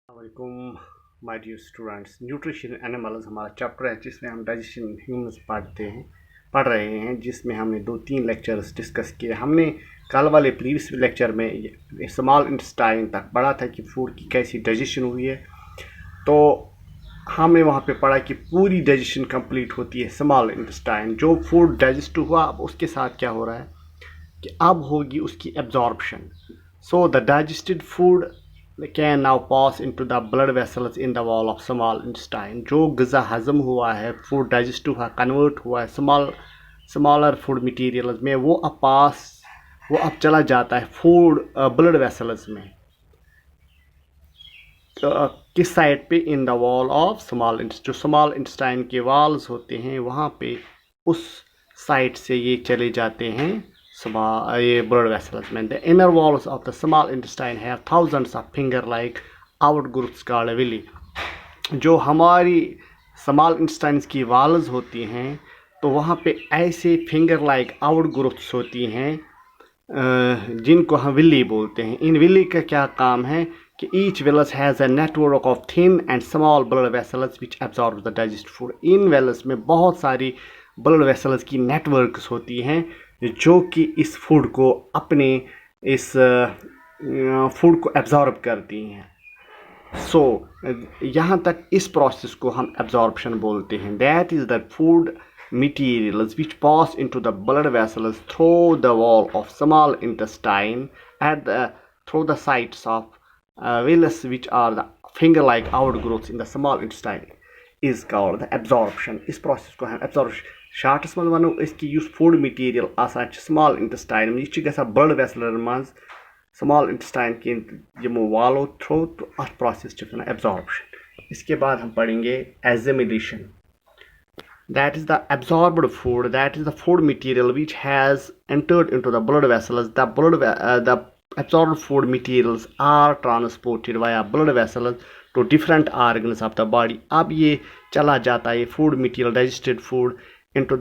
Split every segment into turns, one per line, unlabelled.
वालेकुम my dear students. Nutrition animals हमारा chapter है जिसमें हम डाइजेशन ह्यूमंस पढ़ रहे हैं, जिसमें हमने 2-3 लेक्चर्स डिस्कस किए। हमने कल वाले प्रीवियस लेक्चर में स्मॉल इंटेस्टाइन तक पढ़ा था कि फूड की कैसी डाइजेशन हुई है। तो हमने वहाँ पे पढ़ा कि पूरी डाइजेशन कंप्लीट होती है स्मॉल इंटेस्टाइन। जो फूड डाइजेस्ट हुआ अब उसके साथ क्या हो रहा है कि अब होगी उसकी absorption. So the digested food can now pass into the blood vessels in the wall of small intestine। जो ग़िज़ा हज़म हुआ है, फूड डाइजेस्ट हुआ, कन्वर्ट हुआ है स्मॉलर फूड मटेरियल्स में, वो अब चला जाता है फूड ब्लड वेसल्स में। किस साइड पे? In the wall of small जो स्मॉल इंटेस्टाइन के वॉल्स होते हैं वहाँ पे उस साइड से ये चले जाते हैं ये blood vessels में। The inner walls of the small intestine have thousands of finger-like outgrowths called villi। जो हमारी स्मॉल इंटेस्टाइन्स की वॉल्स होती हैं तो वहाँ पे ऐसे फिंगर लाइक आउटग्रोथ्स होती हैं जिनको हम विली बोलते हैं। इन विली का क्या काम है कि each Wallace has a network of thin and small blood vessels which absorb the digest food. In Wallace में बहुत सारी ब्लड वेसल्स की नेटवर्क्स होती हैं जो कि इस फूड को इस फूड को एब्जॉर्ब करती हैं। सो यहाँ तक इस प्रोसेस को हम एब्जॉर्प्शन बोलते हैं। That is the food materials which pass into the blood vessels through the wall of small intestine through the sites of villus, which are the finger-like outgrowths in the small intestine, is called the absorption। इस process को हम absorption shorts में वनो इसकी use food material आसान small intestine में यह गसा ब्लड वेसलर मज स्मॉल इंटेस्टाइन के यमो वालो थ्रो, तो अथ प्रोसेस एब्जॉर्प्शन। इसके बाद हम पढ़ेंगे एजिमिलेशन। That is the absorbed food, that is the food material which has entered into the blood vessels। The absorbed food materials are transported via blood vessels to different organs of the body। अब ये चला जाता है food material, digested food into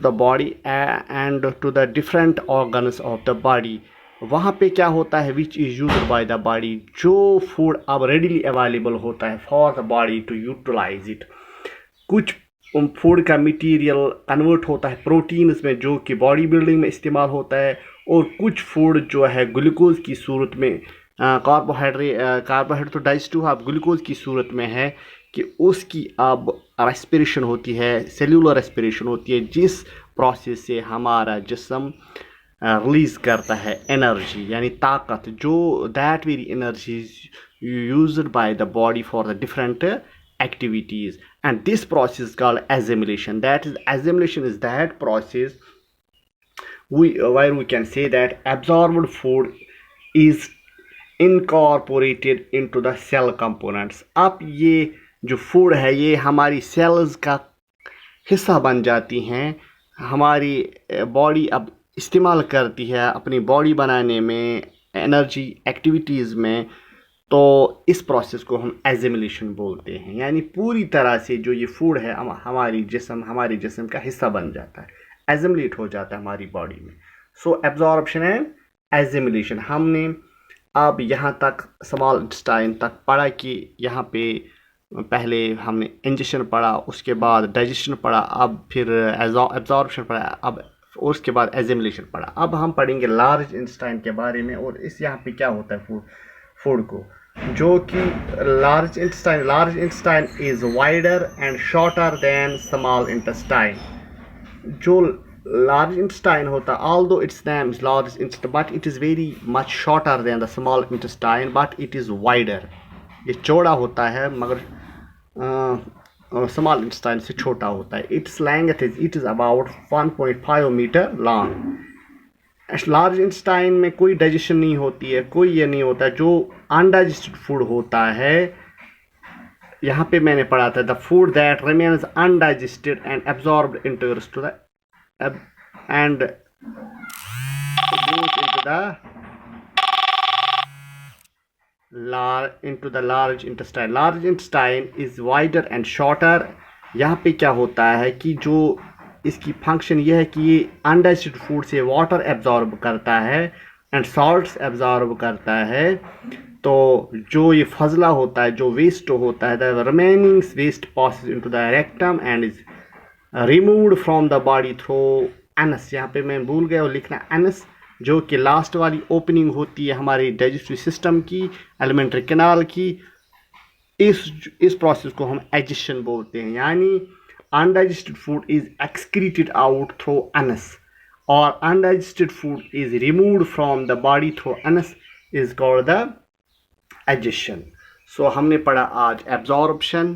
the body and to the different organs of the body। वहाँ पे क्या होता है which is used by the body, जो food अब readily available होता है for the body to utilize it। कुछ फूड का मटेरियल कन्वर्ट होता है प्रोटीन्स में जो कि बॉडी बिल्डिंग में इस्तेमाल होता है, और कुछ फूड जो है ग्लूकोज की सूरत में कार्बोहाइड्रेट तो डाइजेस्ट हुआ, अब ग्लूकोज की सूरत में है कि उसकी अब रेस्पिरेशन होती है, सेल्यूलर रेस्पिरेशन होती है, जिस प्रोसेस से हमारा जिस्म रिलीज़ करता है एनर्जी यानी ताकत, जो that very energy used by the body for the different activities, and this process is called assimilation। Assimilation is that process where we can say that absorbed food is incorporated into the cell components। अब ये जो food है ये हमारी sales का हिस्सा बन जाती हैं, हमारी बॉडी अब इस्तेमाल करती है अपनी बॉडी बनाने में, एनर्जी एक्टिविटीज़ में। तो इस प्रोसेस को हम एजिमिलेशन बोलते हैं, यानी पूरी तरह से जो ये फूड है हमारे जिस्म का हिस्सा बन जाता है, एजिमिलेट हो जाता है हमारी बॉडी में। सो एब्जॉर्प्शन एंड एजिमिलेशन। हमने अब यहाँ तक स्मॉल इंटेस्टाइन तक पढ़ा कि यहाँ पे पहले हमने इंजेक्शन पढ़ा, उसके बाद डाइजेशन पढ़ा, अब फिर एब्जॉर्प्शन पढ़ा, अब उसके बाद एजिमिलेशन पढ़ा। अब हम पढ़ेंगे लार्ज इंटेस्टाइन के बारे में, और इस यहाँ पे क्या होता है फूड को, जो कि large intestine is wider and shorter than small intestine. जो लार्ज इंटेस्टाइन होता है, although its name is large intestine, but it is very much shorter than the small intestine, but it is wider। ये चौड़ा होता है मगर small intestine से छोटा होता है। Its length it is about 1.5 metre long. Large intestine में कोई डाइजेशन नहीं होती है, कोई ये नहीं होता। जो अनडाइजेस्टेड फूड होता है, यहाँ पे मैंने पढ़ा था the food that remains undigested and absorbed enters to the end into the large intestine। large intestine is wider and shorter। यहाँ पे क्या होता है कि जो इसकी फंक्शन ये है कि ये अनडाइजेस्टेड फूड से वाटर एब्जॉर्ब करता है एंड सॉल्ट्स एब्जॉर्ब करता है। तो जो ये फजला होता है, जो वेस्ट होता है, the remaining waste passes into the rectum and is removed from the body through anus. यहाँ पे मैं भूल गया और लिखना एनस, जो कि लास्ट वाली ओपनिंग होती है हमारी डाइजेस्टिव सिस्टम की, एलिमेंट्री कैनाल की। इस प्रोसेस को हम डाइजेशन बोलते हैं, यानी undigested food is excreted out through anus और undigested food is removed from the body through anus is called the digestion. So हमने पढ़ा आज एब्जॉर्प्शन,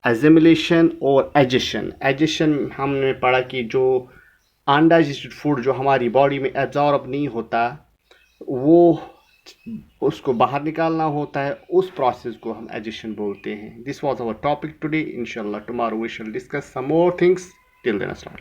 एजिमुलेशन और एजेशन। एजेशन हमने पढ़ा कि जो अनडाइजेस्टेड फूड जो हमारी बॉडी में एब्जॉर्ब नहीं होता, वो उसको बाहर निकालना होता है, उस प्रोसेस को हम एजेशन बोलते हैं। This was our topic today. इंशाल्लाह tomorrow we shall discuss some more things. Till then अस्सलाम।